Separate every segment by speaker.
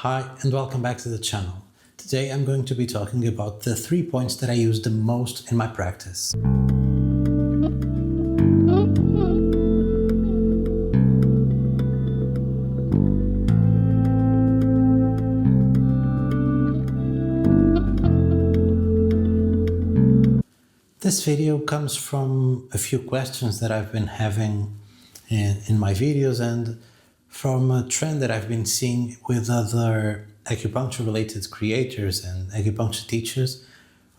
Speaker 1: Hi and welcome back to the channel. Today I'm going to be talking about the 3 points that I use the most in my practice. This video comes from a few questions that I've been having in my videos and from a trend that I've been seeing with other acupuncture-related creators and acupuncture teachers,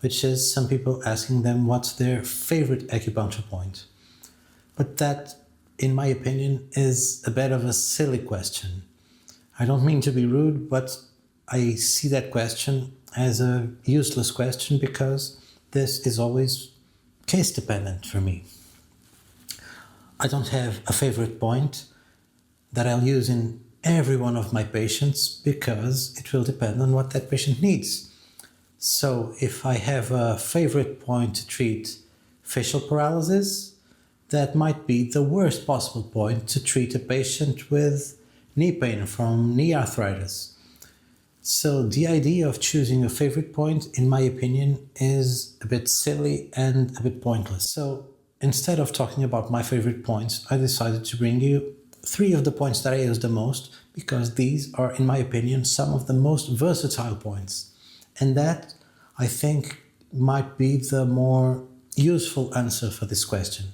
Speaker 1: which is some people asking them what's their favorite acupuncture point. But that, in my opinion, is a bit of a silly question. I don't mean to be rude, but I see that question as a useless question because this is always case dependent for me. I don't have a favorite point that I'll use in every one of my patients because it will depend on what that patient needs. So if I have a favorite point to treat facial paralysis, that might be the worst possible point to treat a patient with knee pain from knee arthritis. So the idea of choosing a favorite point, in my opinion, is a bit silly and a bit pointless. So instead of talking about my favorite points, I decided to bring you 3 of the points that I use the most because these are, in my opinion, some of the most versatile points. And that, I think, might be the more useful answer for this question.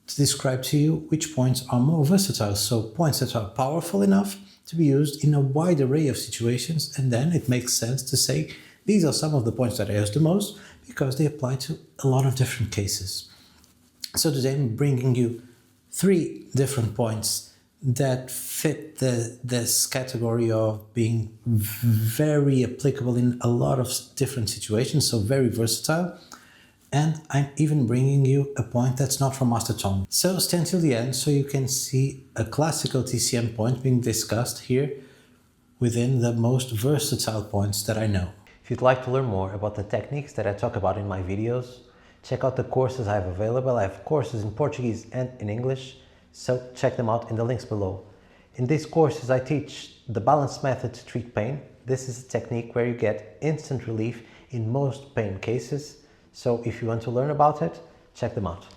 Speaker 1: To describe to you which points are more versatile, so points that are powerful enough to be used in a wide array of situations, and then it makes sense to say these are some of the points that I use the most because they apply to a lot of different cases. So today I'm bringing you 3 different points that fit this category of being very applicable in a lot of different situations, so very versatile. And I'm even bringing you a point that's not from Master Tung. So stay until the end so you can see a classical TCM point being discussed here within the most versatile points that I know. If you'd like to learn more about the techniques that I talk about in my videos, check out the courses I have available. I have courses in Portuguese and in English, so check them out in the links below. In these courses I teach the balanced method to treat pain. This is a technique where you get instant relief in most pain cases. So if you want to learn about it, check them out.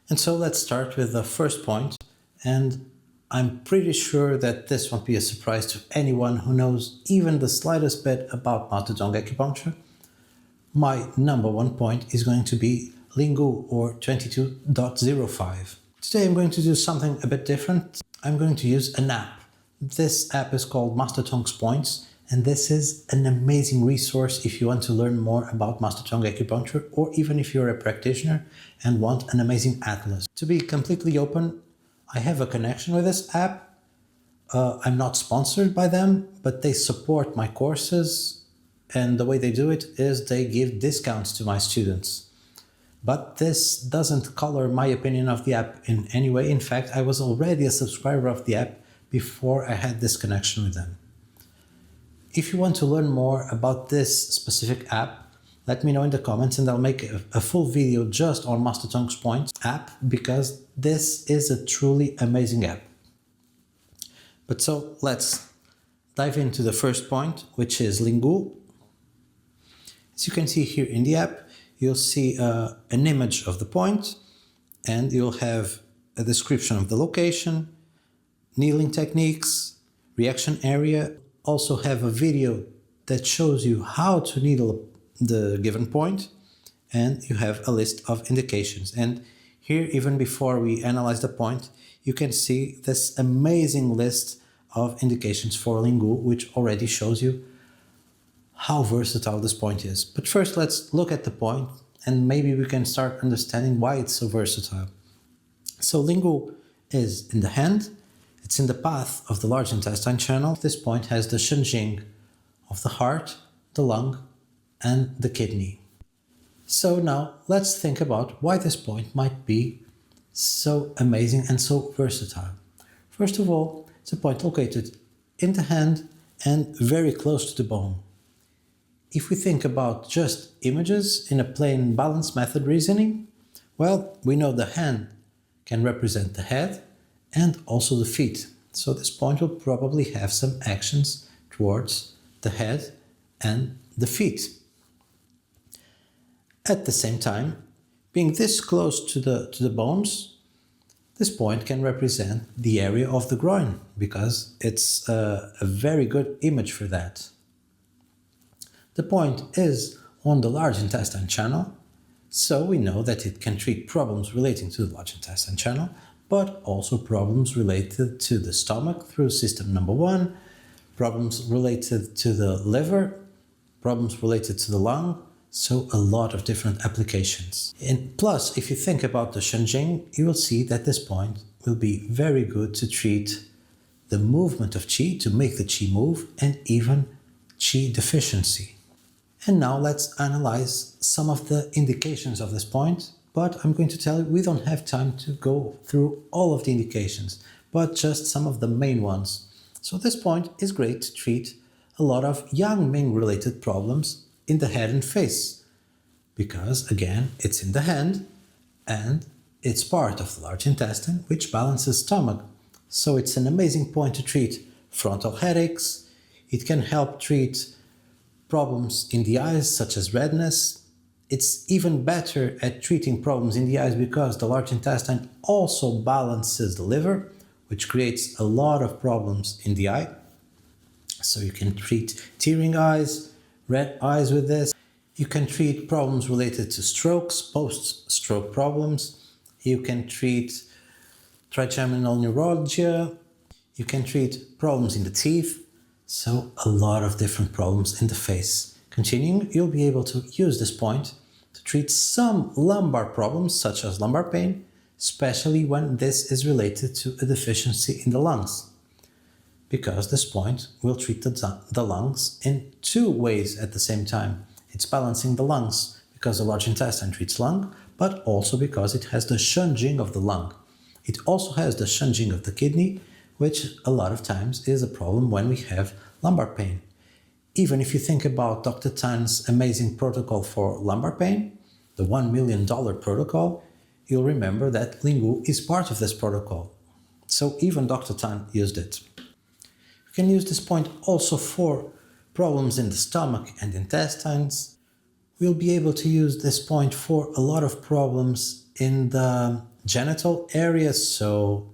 Speaker 1: And so let's start with the first point, and I'm pretty sure that this won't be a surprise to anyone who knows even the slightest bit about Master Tung acupuncture. My number 1 point is going to be Ling Gu, or 22.05. Today I'm going to do something a bit different. I'm going to use an app. This app is called Master Tung's Points, and this is an amazing resource if you want to learn more about Master Tung acupuncture, or even if you're a practitioner and want an amazing atlas. To be completely open, I have a connection with this app. I'm not sponsored by them, but they support my courses, and the way they do it is they give discounts to my students. But this doesn't color my opinion of the app in any way. In fact, I was already a subscriber of the app before I had this connection with them. If you want to learn more about this specific app, let me know in the comments and I'll make a full video just on Master Tung's Points app because this is a truly amazing app. But so let's dive into the first point, which is Ling Gu. As you can see here in the app, you'll see an image of the point and you'll have a description of the location, needling techniques, reaction area. Also have a video that shows you how to needle the given point, and you have a list of indications. And here, even before we analyze the point, you can see this amazing list of indications for Ling Gu, which already shows you how versatile this point is. But first, let's look at the point and maybe we can start understanding why it's so versatile. So Ling Gu is in the hand. It's in the path of the large intestine channel. This point has the shenjing of the heart, the lung, and the kidney. So now let's think about why this point might be so amazing and so versatile. First of all, it's a point located in the hand and very close to the bone. If we think about just images in a plain balance method reasoning, well, we know the hand can represent the head and also the feet. So this point will probably have some actions towards the head and the feet. At the same time, being this close to the bones, this point can represent the area of the groin because it's a very good image for that. The point is on the large intestine channel, so we know that it can treat problems relating to the large intestine channel, but also problems related to the stomach through system number 1, problems related to the liver, problems related to the lung, so a lot of different applications. And plus, if you think about the Shenjing, you will see that this point will be very good to treat the movement of qi, to make the qi move, and even qi deficiency. And now let's analyze some of the indications of this point, but I'm going to tell you we don't have time to go through all of the indications, but just some of the main ones. So this point is great to treat a lot of yang ming related problems in the head and face, because again, it's in the hand and it's part of the large intestine, which balances stomach. So it's an amazing point to treat frontal headaches. It can help treat problems in the eyes, such as redness. It's even better at treating problems in the eyes because the large intestine also balances the liver, which creates a lot of problems in the eye. So you can treat tearing eyes, red eyes with this. You can treat problems related to strokes, post-stroke problems. You can treat trigeminal neuralgia. You can treat problems in the teeth. So a lot of different problems in the face. Continuing, you'll be able to use this point to treat some lumbar problems such as lumbar pain, especially when this is related to a deficiency in the lungs, because this point will treat the lungs in 2 ways at the same time. It's balancing the lungs because the large intestine treats lung, but also because it has the Shenjing of the lung. It also has the Shenjing of the kidney, which a lot of times is a problem when we have lumbar pain. Even if you think about Dr. Tan's amazing protocol for lumbar pain, the $1 million protocol, you'll remember that Ling Gu is part of this protocol. So even Dr. Tan used it. You can use this point also for problems in the stomach and intestines. We'll be able to use this point for a lot of problems in the genital area, so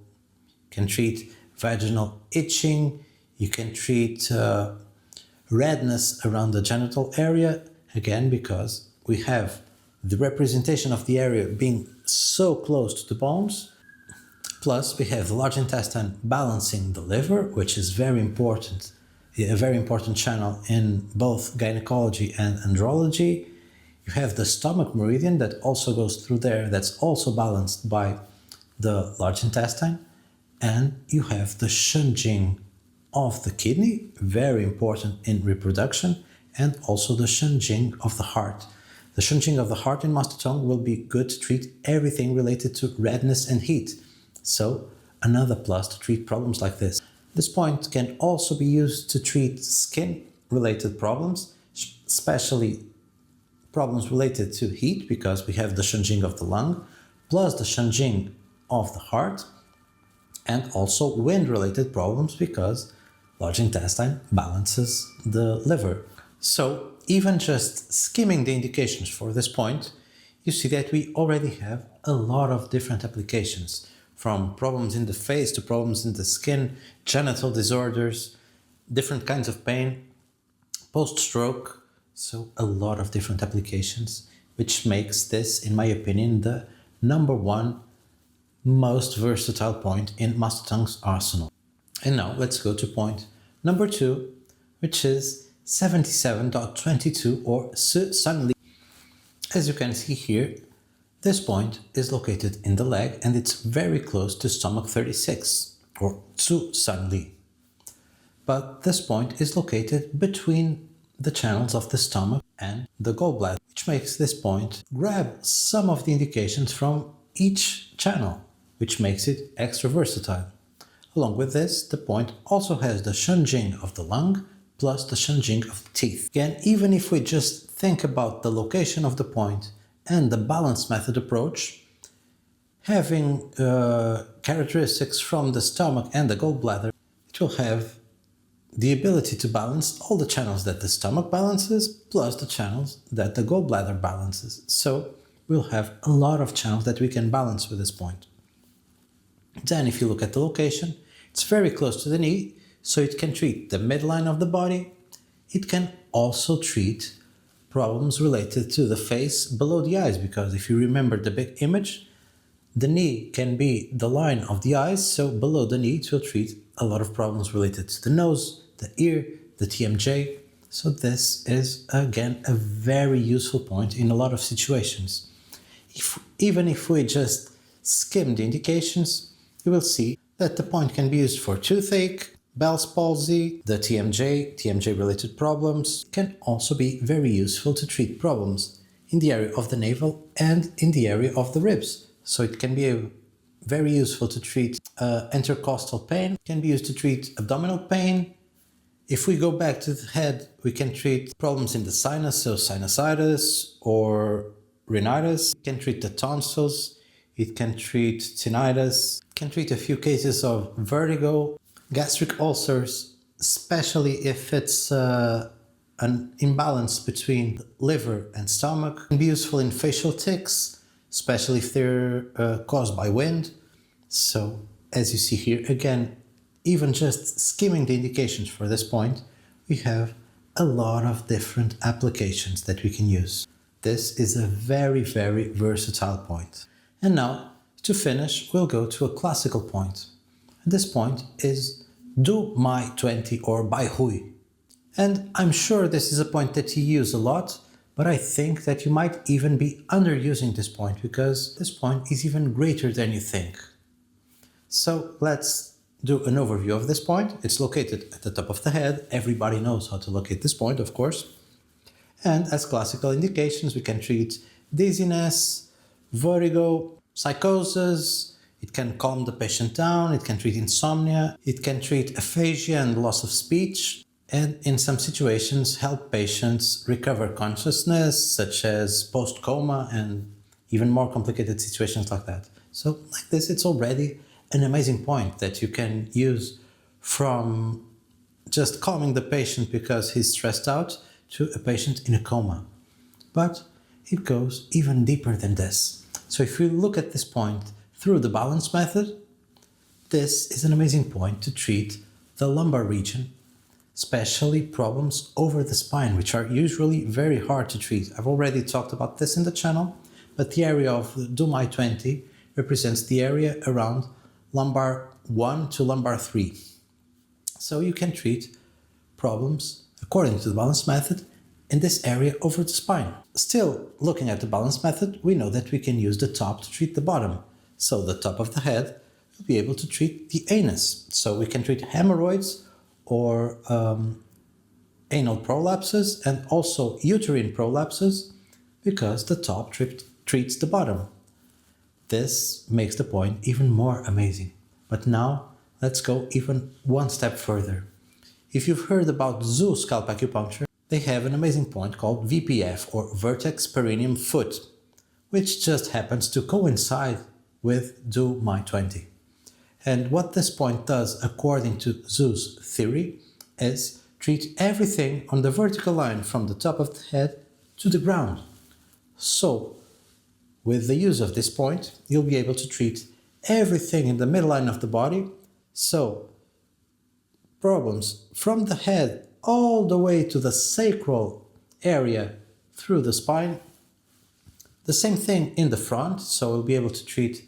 Speaker 1: you can treat vaginal itching, you can treat redness around the genital area, again because we have the representation of the area being so close to the bones. Plus we have the large intestine balancing the liver, which is very important, a very important channel in both gynecology and andrology. You have the stomach meridian that also goes through there, that's also balanced by the large intestine. And you have the Shenjing of the kidney, very important in reproduction, and also the Shenjing of the heart. The Shenjing of the heart in Master Tung will be good to treat everything related to redness and heat. So another plus to treat problems like this. This point can also be used to treat skin-related problems, especially problems related to heat, because we have the Shenjing of the lung, plus the Shenjing of the heart, and also wind-related problems because large intestine balances the liver. So even just skimming the indications for this point, you see that we already have a lot of different applications, from problems in the face to problems in the skin, genital disorders, different kinds of pain, post-stroke, so a lot of different applications, which makes this, in my opinion, the #1 most versatile point in Master Tung's arsenal. And now let's go to point number 2, which is 77.22 or Su San Li. As you can see here, this point is located in the leg and it's very close to stomach 36 or Su San Li. But this point is located between the channels of the stomach and the gallbladder, which makes this point grab some of the indications from each channel, which makes it extra versatile. Along with this, the point also has the Shenjing of the lung plus the Shenjing of the teeth. Again, even if we just think about the location of the point and the balanced method approach, having characteristics from the stomach and the gallbladder, it will have the ability to balance all the channels that the stomach balances plus the channels that the gallbladder balances. So we'll have a lot of channels that we can balance with this point. Then if you look at the location, it's very close to the knee, so it can treat the midline of the body. It can also treat problems related to the face below the eyes, because if you remember the big image, the knee can be the line of the eyes, so below the knee it will treat a lot of problems related to the nose, the ear, the TMJ. So this is again a very useful point in a lot of situations. Even if we just skim the indications, you will see that the point can be used for toothache, Bell's palsy, the TMJ related problems. It can also be very useful to treat problems in the area of the navel and in the area of the ribs. So it can be very useful to treat intercostal pain, it can be used to treat abdominal pain. If we go back to the head, we can treat problems in the sinus, so sinusitis or rhinitis. It can treat the tonsils, it can treat tinnitus, it can treat a few cases of vertigo, gastric ulcers, especially if it's an imbalance between liver and stomach. It can be useful in facial tics, especially if they're caused by wind. So as you see here, again, even just skimming the indications for this point, we have a lot of different applications that we can use. This is a very, very versatile point. And now, to finish, we'll go to a classical point. This point is Do Mai 20 or Baihui. And I'm sure this is a point that you use a lot, but I think that you might even be underusing this point, because this point is even greater than you think. So let's do an overview of this point. It's located at the top of the head. Everybody knows how to locate this point, of course. And as classical indications, we can treat dizziness, vertigo, psychosis. It can calm the patient down. It can treat insomnia. It can treat aphasia and loss of speech. And in some situations, help patients recover consciousness, such as post-coma and even more complicated situations like that. So like this, it's already an amazing point that you can use, from just calming the patient because he's stressed out to a patient in a coma. But it goes even deeper than this. So if you look at this point through the balance method, this is an amazing point to treat the lumbar region, especially problems over the spine, which are usually very hard to treat. I've already talked about this in the channel, but the area of Do Mai 20 represents the area around lumbar 1 to lumbar 3. So you can treat problems, according to the balance method, in this area over the spine. Still, looking at the balance method, we know that we can use the top to treat the bottom. So the top of the head will be able to treat the anus. So we can treat hemorrhoids or anal prolapses and also uterine prolapses, because the top treats the bottom. This makes the point even more amazing. But now let's go even one step further. If you've heard about Zhu scalp acupuncture, they have an amazing point called VPF, or vertex perineum foot, which just happens to coincide with Do Mai 20. And what this point does, according to Zhu's theory, is treat everything on the vertical line from the top of the head to the ground. So with the use of this point, you'll be able to treat everything in the midline of the body. So problems from the head all the way to the sacral area through the spine. The same thing in the front, so we'll be able to treat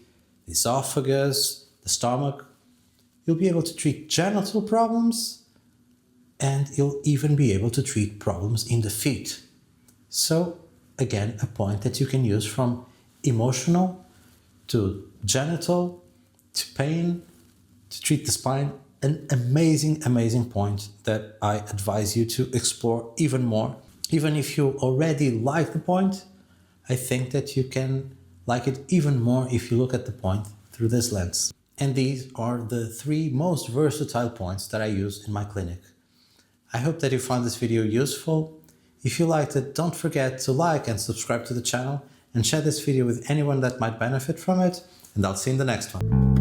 Speaker 1: the esophagus, the stomach. You'll be able to treat genital problems, and you'll even be able to treat problems in the feet. So again, a point that you can use from emotional to genital to pain to treat the spine. An amazing, amazing point that I advise you to explore even more. Even if you already like the point, I think that you can like it even more if you look at the point through this lens. And these are the 3 most versatile points that I use in my clinic. I hope that you found this video useful. If you liked it, don't forget to like and subscribe to the channel, and share this video with anyone that might benefit from it, and I'll see you in the next one.